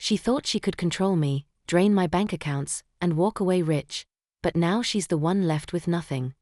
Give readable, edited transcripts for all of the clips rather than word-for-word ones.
She thought she could control me, drain my bank accounts, and walk away rich, but now she's the one left with nothing.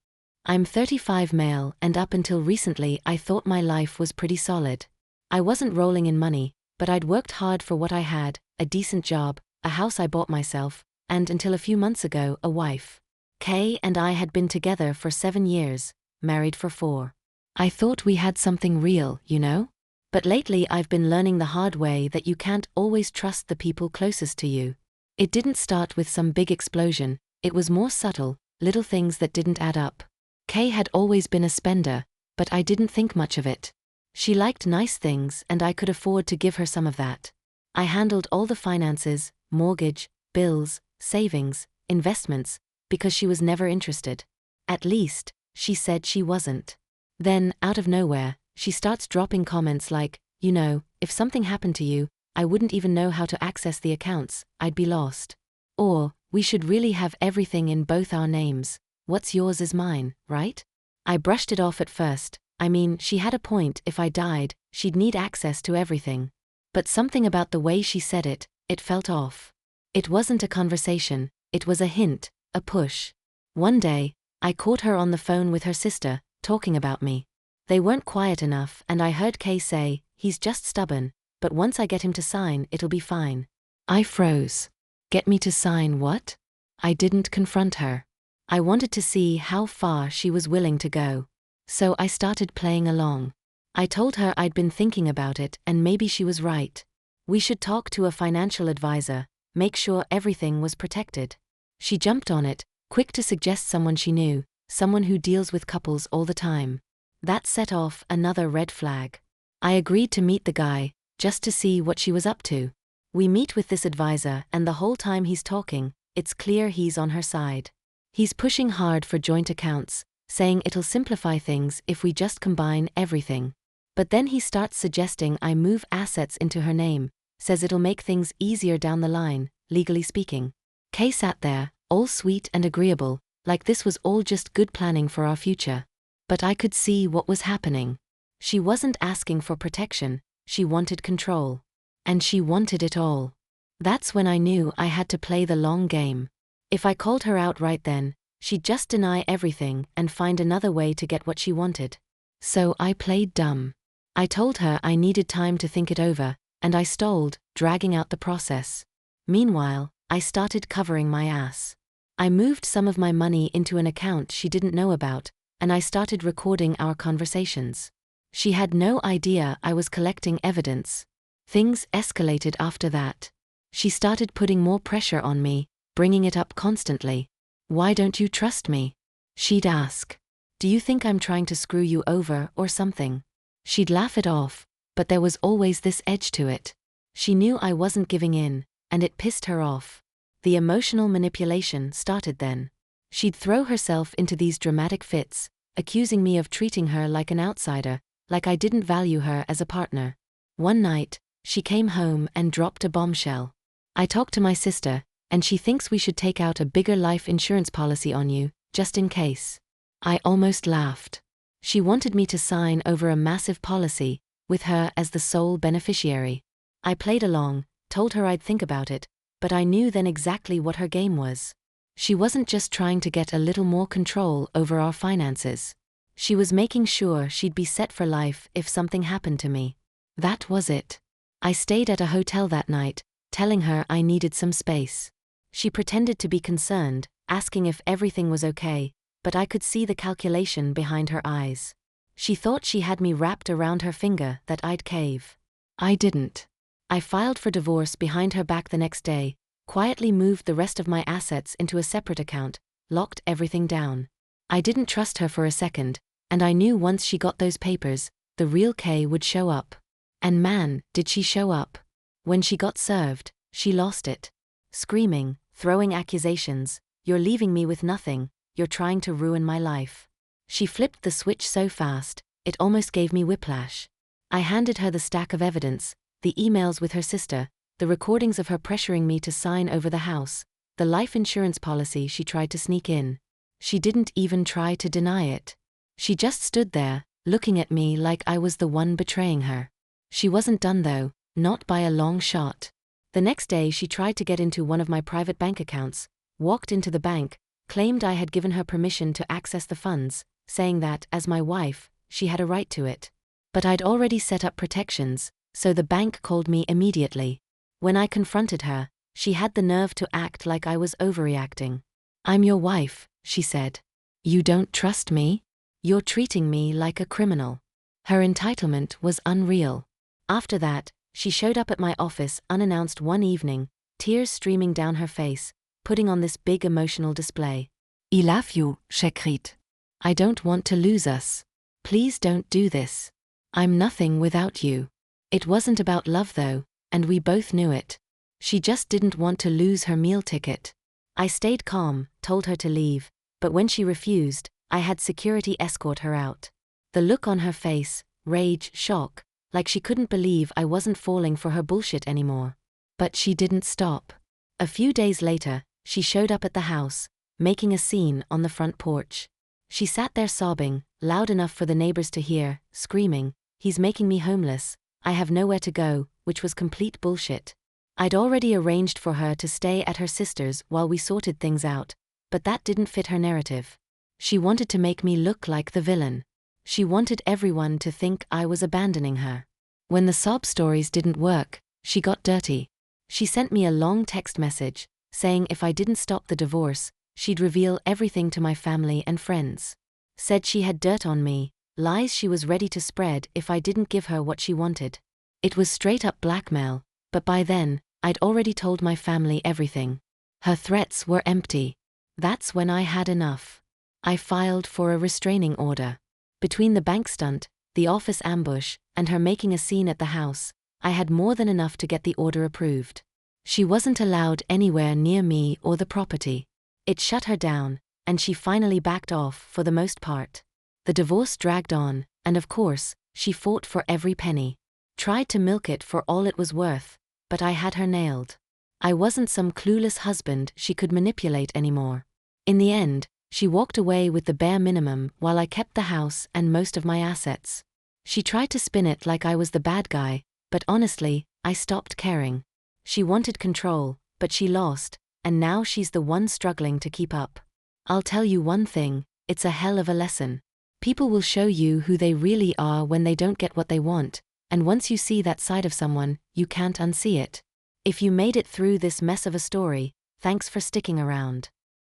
I'm 35 male, and up until recently I thought my life was pretty solid. I wasn't rolling in money, but I'd worked hard for what I had, a decent job, a house I bought myself, and until a few months ago, a wife. Kay and I had been together for 7 years, married for 4. I thought we had something real, you know? But lately I've been learning the hard way that you can't always trust the people closest to you. It didn't start with some big explosion, it was more subtle, little things that didn't add up. Kay had always been a spender, but I didn't think much of it. She liked nice things and I could afford to give her some of that. I handled all the finances, mortgage, bills, savings, investments, because she was never interested. At least, she said she wasn't. Then, out of nowhere, she starts dropping comments like, you know, if something happened to you, I wouldn't even know how to access the accounts, I'd be lost. Or, we should really have everything in both our names, what's yours is mine, right? I brushed it off at first. I mean, she had a point. If I died, she'd need access to everything. But something about the way she said it, it felt off. It wasn't a conversation, it was a hint, a push. One day, I caught her on the phone with her sister, talking about me. They weren't quiet enough and I heard Kay say, he's just stubborn, but once I get him to sign, it'll be fine. I froze. Get me to sign what? I didn't confront her. I wanted to see how far she was willing to go. So I started playing along. I told her I'd been thinking about it and maybe she was right. We should talk to a financial advisor, make sure everything was protected. She jumped on it, quick to suggest someone she knew, someone who deals with couples all the time. That set off another red flag. I agreed to meet the guy, just to see what she was up to. We meet with this advisor and the whole time he's talking, it's clear he's on her side. He's pushing hard for joint accounts, saying it'll simplify things if we just combine everything. But then he starts suggesting I move assets into her name, says it'll make things easier down the line, legally speaking. Kay sat there, all sweet and agreeable, like this was all just good planning for our future. But I could see what was happening. She wasn't asking for protection, she wanted control. And she wanted it all. That's when I knew I had to play the long game. If I called her out right then, she'd just deny everything and find another way to get what she wanted. So I played dumb. I told her I needed time to think it over, and I stalled, dragging out the process. Meanwhile, I started covering my ass. I moved some of my money into an account she didn't know about, and I started recording our conversations. She had no idea I was collecting evidence. Things escalated after that. She started putting more pressure on me, bringing it up constantly. Why don't you trust me? She'd ask. Do you think I'm trying to screw you over or something? She'd laugh it off, but there was always this edge to it. She knew I wasn't giving in, and it pissed her off. The emotional manipulation started then. She'd throw herself into these dramatic fits, accusing me of treating her like an outsider, like I didn't value her as a partner. One night, she came home and dropped a bombshell. I talked to my sister, and she thinks we should take out a bigger life insurance policy on you, just in case. I almost laughed. She wanted me to sign over a massive policy, with her as the sole beneficiary. I played along, told her I'd think about it, but I knew then exactly what her game was. She wasn't just trying to get a little more control over our finances. She was making sure she'd be set for life if something happened to me. That was it. I stayed at a hotel that night, telling her I needed some space. She pretended to be concerned, asking if everything was okay, but I could see the calculation behind her eyes. She thought she had me wrapped around her finger that I'd cave. I didn't. I filed for divorce behind her back the next day, quietly moved the rest of my assets into a separate account, locked everything down. I didn't trust her for a second, and I knew once she got those papers, the real Kay would show up. And man, did she show up. When she got served, she lost it. Screaming, throwing accusations, "You're leaving me with nothing, you're trying to ruin my life." She flipped the switch so fast, it almost gave me whiplash. I handed her the stack of evidence, the emails with her sister, the recordings of her pressuring me to sign over the house, the life insurance policy she tried to sneak in. She didn't even try to deny it. She just stood there, looking at me like I was the one betraying her. She wasn't done though, not by a long shot. The next day she tried to get into one of my private bank accounts, walked into the bank, claimed I had given her permission to access the funds, saying that, as my wife, she had a right to it. But I'd already set up protections, so the bank called me immediately. When I confronted her, she had the nerve to act like I was overreacting. "I'm your wife," she said. "You don't trust me? You're treating me like a criminal." Her entitlement was unreal. After that, she showed up at my office unannounced one evening, tears streaming down her face, putting on this big emotional display. "I love you, Shekrit. I don't want to lose us. Please don't do this. I'm nothing without you." It wasn't about love though, and we both knew it. She just didn't want to lose her meal ticket. I stayed calm, told her to leave, but when she refused, I had security escort her out. The look on her face, rage, shock, like she couldn't believe I wasn't falling for her bullshit anymore. But she didn't stop. A few days later, she showed up at the house, making a scene on the front porch. She sat there sobbing, loud enough for the neighbors to hear, screaming, "He's making me homeless, I have nowhere to go," which was complete bullshit. I'd already arranged for her to stay at her sister's while we sorted things out, but that didn't fit her narrative. She wanted to make me look like the villain. She wanted everyone to think I was abandoning her. When the sob stories didn't work, she got dirty. She sent me a long text message, saying if I didn't stop the divorce, she'd reveal everything to my family and friends. Said she had dirt on me, lies she was ready to spread if I didn't give her what she wanted. It was straight up blackmail, but by then, I'd already told my family everything. Her threats were empty. That's when I had enough. I filed for a restraining order. Between the bank stunt, the office ambush, and her making a scene at the house, I had more than enough to get the order approved. She wasn't allowed anywhere near me or the property. It shut her down, and she finally backed off for the most part. The divorce dragged on, and of course, she fought for every penny. Tried to milk it for all it was worth, but I had her nailed. I wasn't some clueless husband she could manipulate anymore. In the end, she walked away with the bare minimum while I kept the house and most of my assets. She tried to spin it like I was the bad guy, but honestly, I stopped caring. She wanted control, but she lost, and now she's the one struggling to keep up. I'll tell you one thing, it's a hell of a lesson. People will show you who they really are when they don't get what they want, and once you see that side of someone, you can't unsee it. If you made it through this mess of a story, thanks for sticking around.